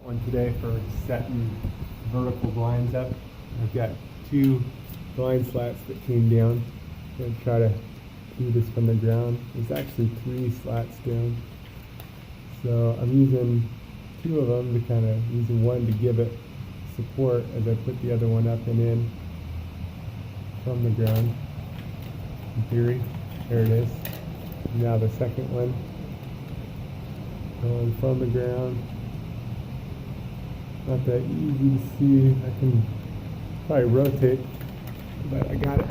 One today for setting vertical blinds up. I've got 2 blind slats that came down. I'm going to try to do this from the ground. There's actually 3 slats down. So I'm using 2 of them to kind of, using one to give it support as I put the other one up and in from the ground. In theory, there it is. Now the second one going from the ground. Not that easy to see. I can probably rotate, but I got it.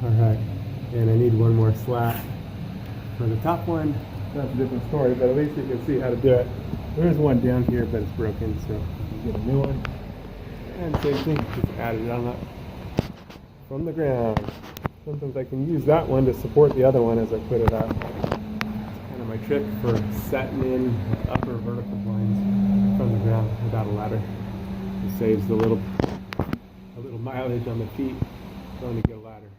Alright, and I need one more slat for the top one. That's a different story, but at least you can see how to do it. There's one down here, but it's broken, so you get a new one. And same thing, just add it on up from the ground. Sometimes I can use that one to support the other one as I put it up. It's kind of my trick for setting in upper vertical blinds from the ground without a ladder. It saves a little mileage on the feet going to get a ladder.